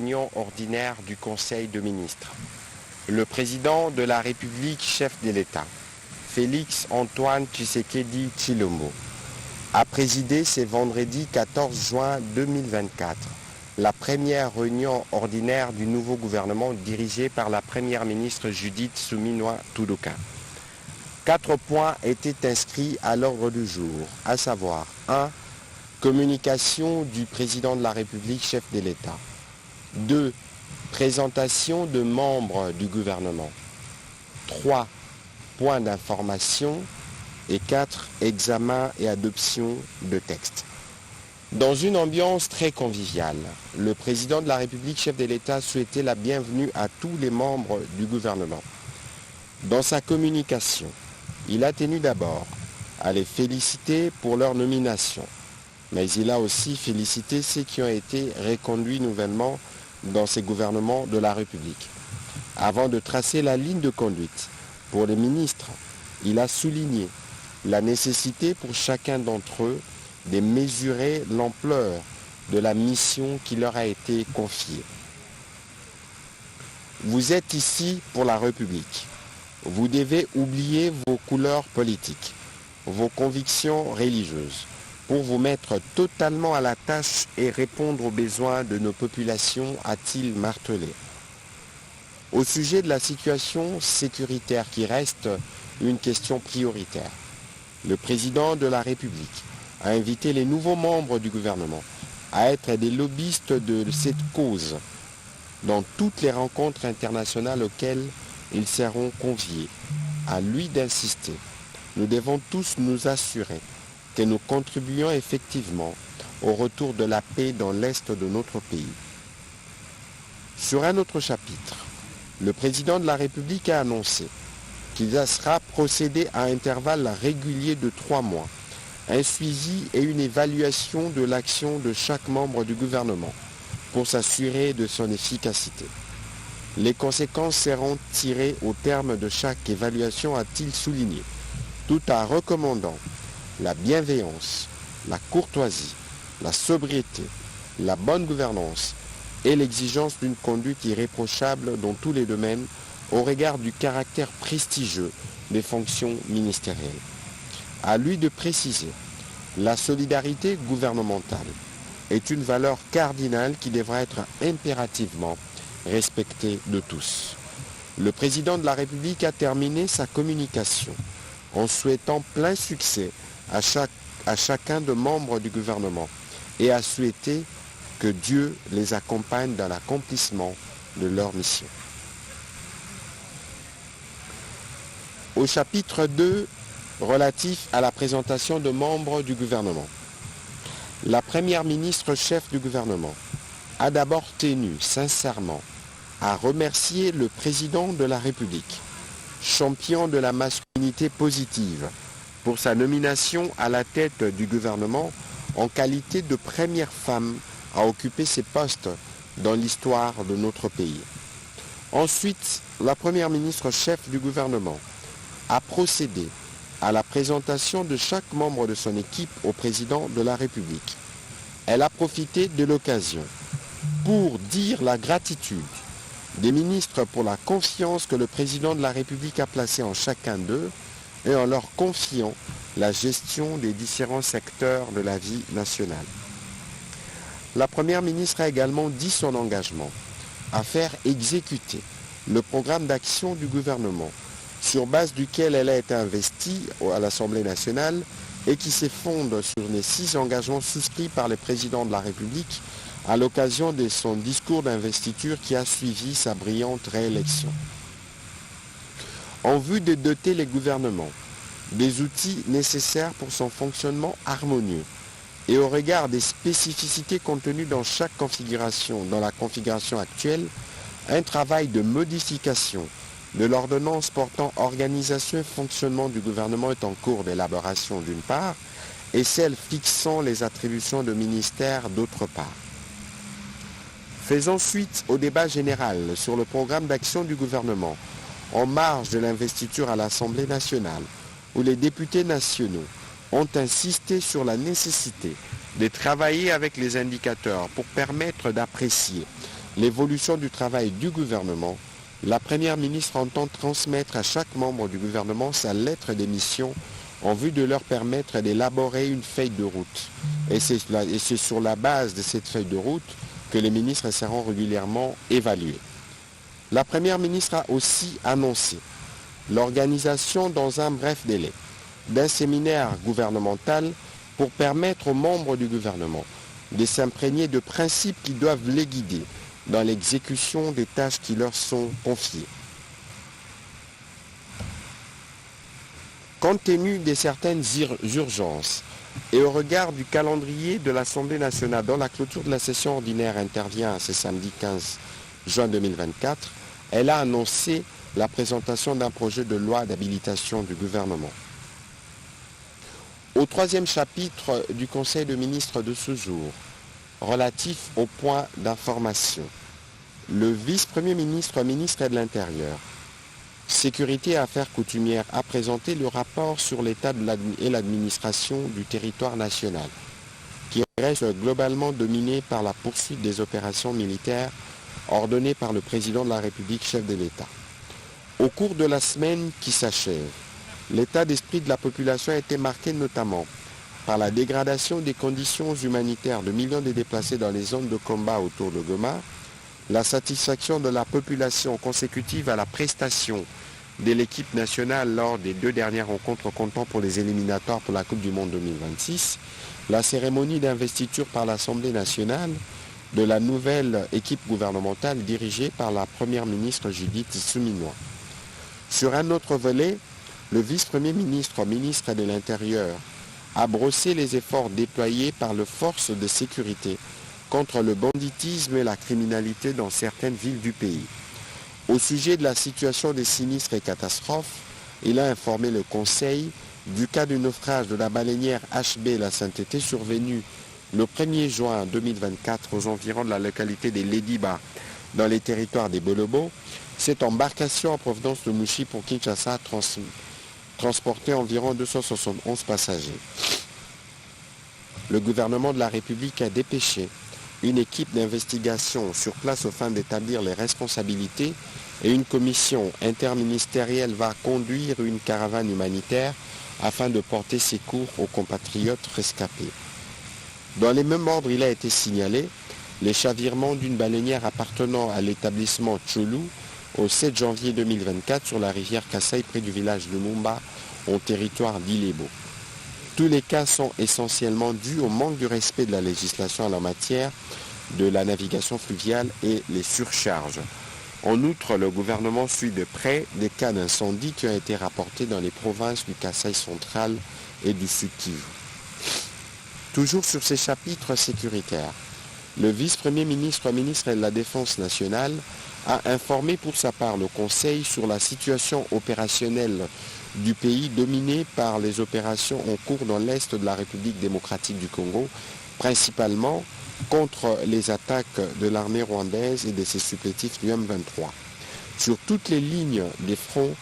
réunion ordinaire du Conseil de ministres. Le président de la République, chef de l'État, Félix Antoine Tshisekedi Tshilombo, a présidé ce vendredi 14 juin 2024 la première réunion ordinaire du nouveau gouvernement dirigé par la première ministre Judith Suminwa Turuka. 4 points étaient inscrits à l'ordre du jour, à savoir 1. Communication du président de la République, chef de l'État. 2. Présentation de membres du gouvernement. 3. Points d'information. Et 4. Examen et adoption de textes. Dans une ambiance très conviviale, le président de la République, chef de l'État, souhaitait la bienvenue à tous les membres du gouvernement. Dans sa communication, il a tenu d'abord à les féliciter pour leur nomination, mais il a aussi félicité ceux qui ont été reconduits nouvellement dans ces gouvernements de la République. Avant de tracer la ligne de conduite pour les ministres, il a souligné la nécessité pour chacun d'entre eux de mesurer l'ampleur de la mission qui leur a été confiée. Vous êtes ici pour la République. Vous devez oublier vos couleurs politiques, vos convictions religieuses, pour vous mettre totalement à la tâche et répondre aux besoins de nos populations, a-t-il martelé. Au sujet de la situation sécuritaire qui reste une question prioritaire, le président de la République a invité les nouveaux membres du gouvernement à être des lobbyistes de cette cause dans toutes les rencontres internationales auxquelles ils seront conviés. À lui d'insister. Nous devons tous nous assurer que nous contribuons effectivement au retour de la paix dans l'est de notre pays. Sur un autre chapitre, le président de la République a annoncé qu'il sera procédé à intervalles réguliers de 3 mois, un suivi et une évaluation de l'action de chaque membre du gouvernement pour s'assurer de son efficacité. Les conséquences seront tirées au terme de chaque évaluation, a-t-il souligné, tout en recommandant la bienveillance, la courtoisie, la sobriété, la bonne gouvernance et l'exigence d'une conduite irréprochable dans tous les domaines au regard du caractère prestigieux des fonctions ministérielles. À lui de préciser, la solidarité gouvernementale est une valeur cardinale qui devra être impérativement respectée de tous. Le président de la République a terminé sa communication en souhaitant plein succès à chacun des membres du gouvernement et a souhaité que Dieu les accompagne dans l'accomplissement de leur mission. Au chapitre 2, relatif à la présentation de membres du gouvernement, la première ministre chef du gouvernement a d'abord tenu sincèrement à remercier le président de la République, champion de la masculinité positive, pour sa nomination à la tête du gouvernement en qualité de première femme à occuper ces postes dans l'histoire de notre pays. Ensuite, la première ministre chef du gouvernement a procédé à la présentation de chaque membre de son équipe au président de la République. Elle a profité de l'occasion pour dire la gratitude des ministres pour la confiance que le président de la République a placée en chacun d'eux et en leur confiant la gestion des différents secteurs de la vie nationale. La première ministre a également dit son engagement à faire exécuter le programme d'action du gouvernement sur base duquel elle a été investie à l'Assemblée nationale et qui se fonde sur les 6 engagements souscrits par le président de la République à l'occasion de son discours d'investiture qui a suivi sa brillante réélection. En vue de doter les gouvernements des outils nécessaires pour son fonctionnement harmonieux et au regard des spécificités contenues dans chaque configuration, dans la configuration actuelle, un travail de modification de l'ordonnance portant organisation et fonctionnement du gouvernement est en cours d'élaboration d'une part, et celle fixant les attributions de ministères d'autre part. Faisons suite au débat général sur le programme d'action du gouvernement en marge de l'investiture à l'Assemblée nationale, où les députés nationaux ont insisté sur la nécessité de travailler avec les indicateurs pour permettre d'apprécier l'évolution du travail du gouvernement, la Première ministre entend transmettre à chaque membre du gouvernement sa lettre d'émission en vue de leur permettre d'élaborer une feuille de route. Et c'est sur la base de cette feuille de route que les ministres seront régulièrement évalués. La Première ministre a aussi annoncé l'organisation dans un bref délai d'un séminaire gouvernemental pour permettre aux membres du gouvernement de s'imprégner de principes qui doivent les guider dans l'exécution des tâches qui leur sont confiées. Compte tenu de certaines urgences et au regard du calendrier de l'Assemblée nationale dont la clôture de la session ordinaire intervient ce samedi 15 juin 2024, elle a annoncé la présentation d'un projet de loi d'habilitation du gouvernement. Au troisième chapitre du Conseil de ministres de ce jour, relatif au point d'information, le vice-premier ministre, ministre de l'Intérieur, Sécurité et Affaires coutumières a présenté le rapport sur l'état et l'administration du territoire national, qui reste globalement dominé par la poursuite des opérations militaires ordonnées par le président de la République, chef de l'État. Au cours de la semaine qui s'achève, l'état d'esprit de la population a été marqué notamment par la dégradation des conditions humanitaires de millions de déplacés dans les zones de combat autour de Goma, la satisfaction de la population consécutive à la prestation de l'équipe nationale lors des 2 dernières rencontres comptant pour les éliminatoires pour la Coupe du Monde 2026, la cérémonie d'investiture par l'Assemblée nationale de la nouvelle équipe gouvernementale dirigée par la Première ministre Judith Suminwa. Sur un autre volet, le vice-premier ministre, ministre de l'Intérieur, a brossé les efforts déployés par les forces de sécurité contre le banditisme et la criminalité dans certaines villes du pays. Au sujet de la situation des sinistres et catastrophes, il a informé le Conseil du cas du naufrage de la baleinière HB La Sainteté survenu le 1er juin 2024 aux environs de la localité des Lediba dans les territoires des Bolobo. Cette embarcation en provenance de Mouchi pour Kinshasa transportait environ 271 passagers. Le gouvernement de la République a dépêché une équipe d'investigation sur place afin d'établir les responsabilités et une commission interministérielle va conduire une caravane humanitaire afin de porter secours aux compatriotes rescapés. Dans les mêmes ordres, il a été signalé les chavirements d'une baleinière appartenant à l'établissement Tchoulou au 7 janvier 2024 sur la rivière Kassai près du village de Mumba au territoire d'Ilebo. Tous les cas sont essentiellement dus au manque du respect de la législation en la matière de la navigation fluviale et les surcharges. En outre, le gouvernement suit de près des cas d'incendie qui ont été rapportés dans les provinces du Kassai central et du Sud-Kivu. Toujours sur ces chapitres sécuritaires, le vice-premier ministre, ministre de la Défense nationale, a informé pour sa part le Conseil sur la situation opérationnelle du pays dominé par les opérations en cours dans l'est de la République démocratique du Congo, principalement contre les attaques de l'armée rwandaise et de ses supplétifs du M23. Sur toutes les lignes des fronts,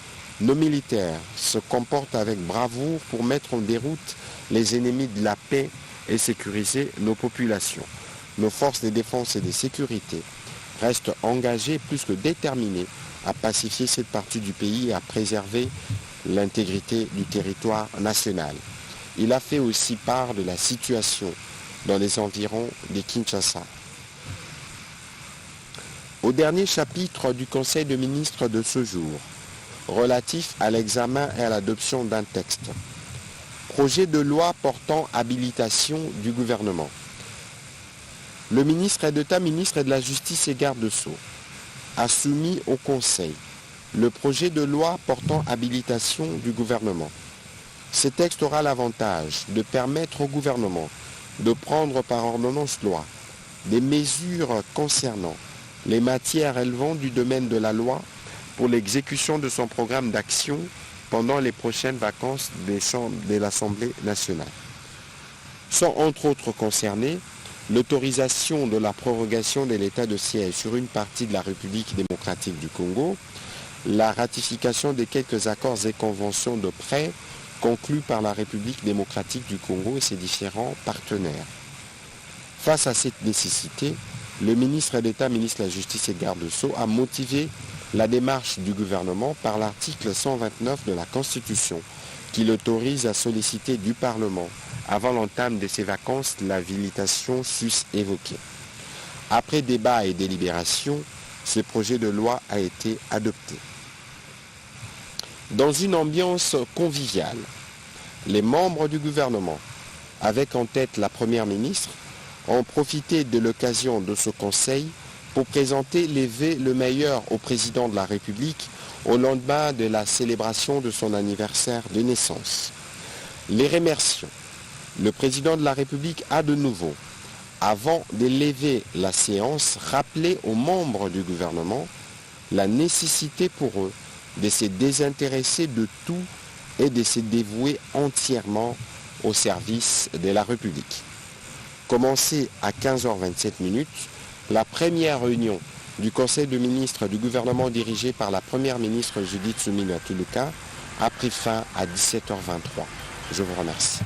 nos militaires se comportent avec bravoure pour mettre en déroute les ennemis de la paix et sécuriser nos populations. Nos forces de défense et de sécurité restent engagées plus que déterminées à pacifier cette partie du pays et à préserver l'intégrité du territoire national. Il a fait aussi part de la situation dans les environs de Kinshasa. Au dernier chapitre du Conseil de ministres de ce jour, relatif à l'examen et à l'adoption d'un texte, projet de loi portant habilitation du gouvernement. Le ministre d'État, ministre de la Justice et garde-sceaux, a soumis au Conseil le projet de loi portant habilitation du gouvernement. Ce texte aura l'avantage de permettre au gouvernement de prendre par ordonnance-loi des mesures concernant les matières relevant du domaine de la loi pour l'exécution de son programme d'action pendant les prochaines vacances de l'Assemblée nationale. Sont entre autres concernés l'autorisation de la prorogation de l'état de siège sur une partie de la République démocratique du Congo, la ratification de quelques accords et conventions de prêt conclus par la République démocratique du Congo et ses différents partenaires. Face à cette nécessité, le ministre d'État, ministre de la Justice et garde des Sceaux, a motivé la démarche du gouvernement par l'article 129 de la Constitution qui l'autorise à solliciter du Parlement, avant l'entame de ses vacances, l'habilitation sus-évoquée. Après débat et délibération, ce projet de loi a été adopté. Dans une ambiance conviviale, les membres du gouvernement, avec en tête la Première ministre, ont profité de l'occasion de ce conseil pour présenter les vœux le meilleur au président de la République au lendemain de la célébration de son anniversaire de naissance. Les remercions. Le président de la République a de nouveau, avant de lever la séance, rappelé aux membres du gouvernement la nécessité pour eux de se désintéresser de tout et de se dévouer entièrement au service de la République. Commencée à 15h27, la première réunion du Conseil de ministres du gouvernement dirigé par la Première ministre Judith Suminwa Tuluka a pris fin à 17h23. Je vous remercie.